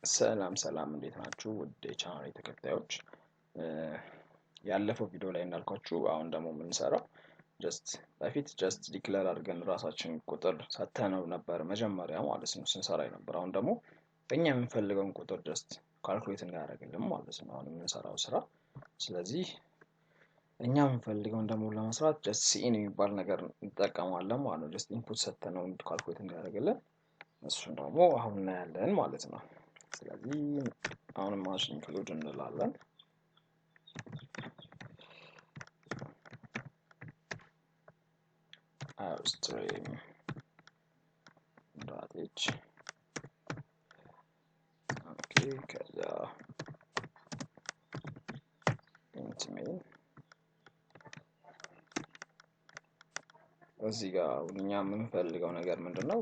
ሰላም እንዴት ናችሁ ውድ የቻናሌ ተከታዮች ያለፈው ቪዲዮ ላይ እንዳልኳችሁ አሁን ደግሞ የምንሰራው ጀስት ዲክሌር አድርገን ራሳችን ቁጥር ሰተነው ነበር መጀመሪያ ማለት ነው ስንሰራ ነበር አሁን ደግሞ እኛ የምንፈልገውን ቁጥር ጀስት ካልኩሌት እናደርጋለን ማለት ነው አሁን የምንሰራው ስራ ስለዚህ እኛ የምንፈልገውን ደግሞ ለመስራት ጀስት ሲኢን የሚባል ነገር እንጠቀማለን ማለት ነው ጀስት ኢንፑት ሰተነው ካልኩሌት እናደርጋለን እሱን ደግሞ አሁን እናያለን ማለት ነው ስለዚህ አሁን ማሽን ኢንክሉድ እንላለን stream .h okay ከዛ int main እዚህ ጋር እኛ የምንፈልገው ነገር ምንድነው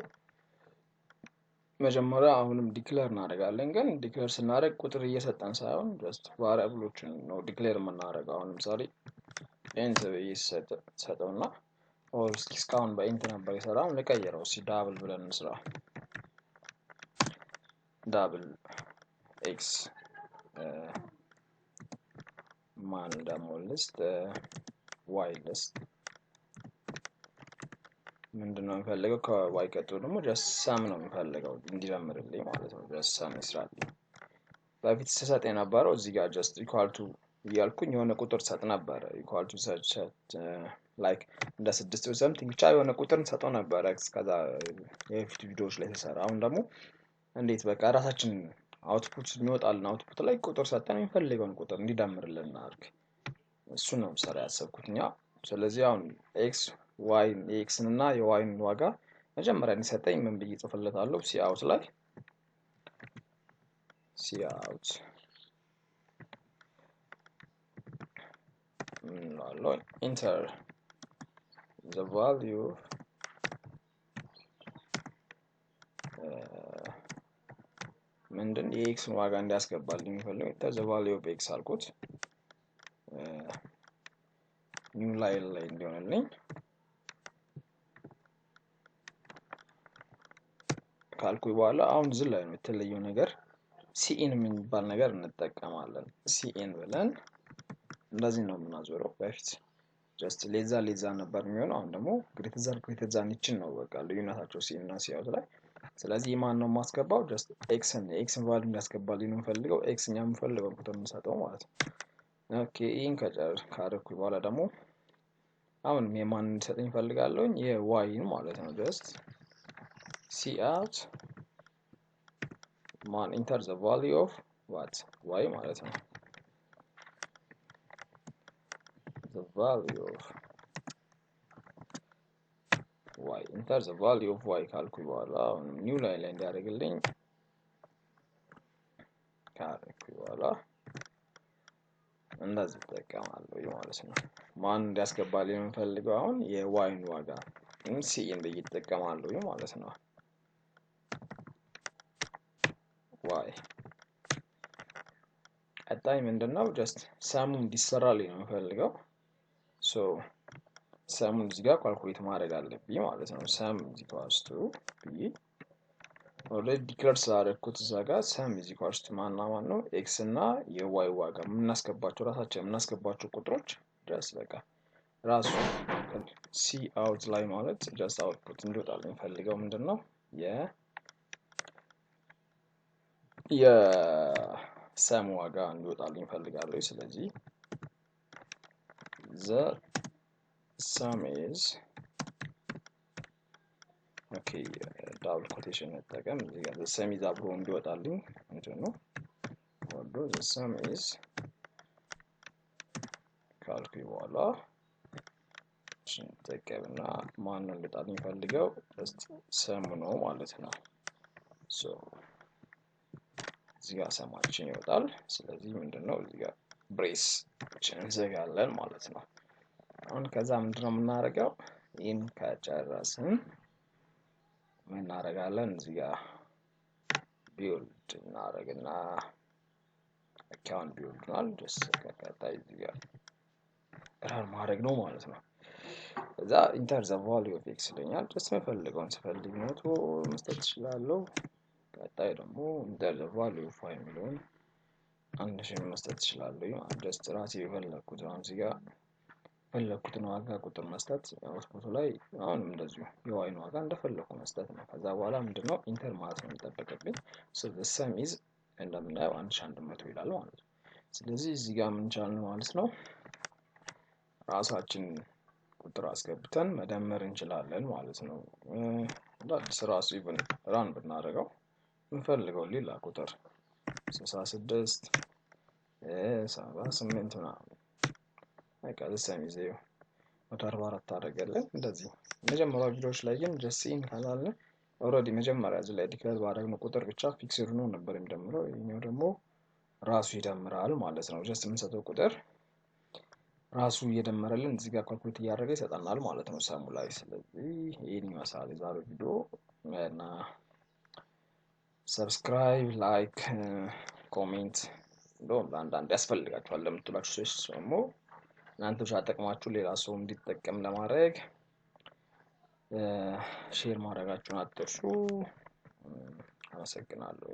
መጀመሪያ አሁንም ዲክሌር እናደርጋለን ግን ዲክሌር ስናደርግ ቁጥር እየሰጠን ሳይሆን ጀስት ቫሪያብሎችን ነው ዲክሌር የምናደርገው አሁን ለምሳሌ int ሰጠውና ኦር እስካሁን በኢንት ነበር የሰራው ለቀየረው ሲ ዳብል ብለን እንስራ ዳብል ኤክስ ማን ደግሞ ሊስት ዋይ ሊስት ምንድነው የምፈልገው ከዋይ ቀጥሎ ደግሞ ጀስት ሳም ነው የምፈልገው እንዲጀምርልኝ ማለት ነው ጀስት ሳም ይስራል በፊት ሰሰጥ የነበረው እዚህ ጋር ጀስት ኢኳል ቱ ያልኩኝ የሆነ ቁጥር ሰጥ ነበር ኢኳል ቱ ሰች ላይክ እንደ 6 or something ብቻ የሆነ ቁጥር ሰጠው ነበር ከዛ የፊት ቪዲዮዎች ላይ ተሰራ አሁን ደግሞ እንዴት በቃ ራሳችን አውትፑት የሚወጣልን አውትፑት ላይ ቁጥር ሰጠን የሚፈልገውን ቁጥር እንዲደምርልን እናድርግ እሱ ነው ሰራ ያሰብኩትኛ ስለዚህ አሁን x y x እና y ዋጋ መጀመሪያ እንዲሰጠኝ ምን ብዬ ጽፈለታለሁ ሲ አውት ላይ ሲ አውት no enter the value ምንድን የx ዋጋ እንዲያስገባልኝ የሚፈልገው enter the value of x አልኩት new line ላይ እንዲሆንልኝ ካልኩ በኋላ አሁን ዝል ላይ ነው የተለየው ነገር ሲኢን የሚባል ነገር እንጠቀማለን ሲኢን ብለን እንደዚህ ነው የምናዞረው በፊት ጀስት ሌዛ ነበር የሚሆነው አሁን ደግሞ ግሬተር ዛን ይችን ነው በቃ ልዩነታቸው ሲኢን እና ሲ አውት ላይ ስለዚህ ማን ነው ማስገባው ጀስት ኤክስን ቫልዩ እንዲያስገባልኝ ነው የምፈልገው ኤክስ እኛ የምፈልገው ቁጥር እንሰጠው ማለት ነው ኦኬ ኢን ካደረኩ በኋላ ደግሞ አሁን የማን እንዲሰጠኝ ፈልጋለሁ የዋይን ማለት ነው ጀስት ሲ አውት ማን enter the value of what y ማለት ነው the value of y enter the value of y ካልኩ በኋላ ኒው ላይን ላይ እንዲያደርግልኝ ካልኩ በኋላ እንደዚህ ተጠቀማለሁ ማለት ነው ማን እንዲያስገባልኝ የምፈልገው አሁን የዋይን ዋጋ ሲኢን በየተጠቀማለሁ ማለት ነው y ቀጣይ ምንድነው ጀስት ሳሙን እንዲሰራልኝ ነው የምፈልገው ሶ ሳሙን እዚህ ጋር ካልኩሌት ማድረግ አለብኝ ማለት ነው ሳም ኢኳልስ ቱ b ኦልሬዲ ዲክሌር ስላደረኩት እዛ ጋር ሳም ኢኳልስ ቱ ማን ነው x እና የy ዋጋ የምናስገባቸው ራሳችን የምናስገባቸው ቁጥሮች ጀስት በቃ ራሱ ሲ አውት ላይ ማለት ጀስት አውትፑት እንዲወጣልኝ ፈልገው ምንድነው የሳም ዋጋ እንዲወጣልኝ ፈልጋለሁ ስለዚህ the sum is okay double quotation ተጠቀም እዚህ ጋር the sum is አብሮ እንዲወጣልኝ ነው ወዶ the sum is ካልኩ በኋላ ተጠቀምና ማን ነው እንዲወጣልኝ ፈልገው just sum ነው ማለት ነው so እዚህ ጋር ሰማችን ይወጣል ስለዚህ ምንድነው እዚህ ጋር ብሬስ እንዘጋለን ማለት ነው አሁን ከዛ ምንድነው የምናደርገው ኢን ከጨረስን ምን እናደርጋለን እዚህ ጋር ቢልድ እናደርግና አካውንት ቢልድ ነው just ከቀጣይ እዚህ ጋር ራን ማድረግ ነው ማለት ነው ከዛ enter the value of x ለኛል just መፈልገውን ስፈልግ ነው መስጠት ይችላልው ቀጣይ ደግሞ ኢንተር ዘ ቫልዩ ኦፍ ዋይ የሚለውን 1000 መስጠት እችላለሁ። ጀስት ራሴ የፈለኩት አሁን እዚህ ጋር ፈለኩትን ዋጋ ቁጥር መስጠት አውትፑቱ ላይ አሁንም እንደዚሁ የዋይን ዋጋ እንደፈለኩ መስጠት ነው። ከዛ በኋላ ምንድነው ኢንተር ማለት ነው የሚጠበቅብኝ። ሰም ኢዝ እንደምናየው 1100 ይላል ማለት ነው። ስለዚህ እዚህ ጋር ምን ቻልን ማለት ነው፣ ራሳችን ቁጥር አስገብተን መደመር እንችላለን ማለት ነው። አዲስ ራሱ ኢቭን ራን ብናደርገው እንፈልገው ሌላ ቁጥር 66 78 ምናምን በቃ ለሰሚዜው 144 አደረገልን። እንደዚህ መጀመሪያው ቪዲዮዎች ላይ ግን ጀስት ኢን ካላልን ኦልሬዲ መጀመሪያ እዚህ ላይ ዲክሌር ባደረግነው ቁጥር ብቻ ፊክስድ ሆኖ ነበር የሚደምረው። ይሄኛው ደግሞ ራሱ ይደምራል ማለት ነው። ጀስት የምንሰጠው ቁጥር ራሱ እየደመረልን እዚህ ጋር ካልኩሌት እያደረገ ይሰጠናል ማለት ነው ሰሙ ላይ። ስለዚህ ይሄን ይመስላል የዛሬው ቪዲዮ እና ሰብስክራይብ፣ ላይክ፣ ኮሜንት እንደውም አንዳንድ ያስፈልጋችኋል ለምትሏችሁ ሰዎች ደግሞ እናንተ ብቻ ተጠቅማችሁ ሌላ ሰው እንዲጠቀም ለማድረግ ሼር ማድረጋችሁን አትርሱ። አመሰግናለሁ።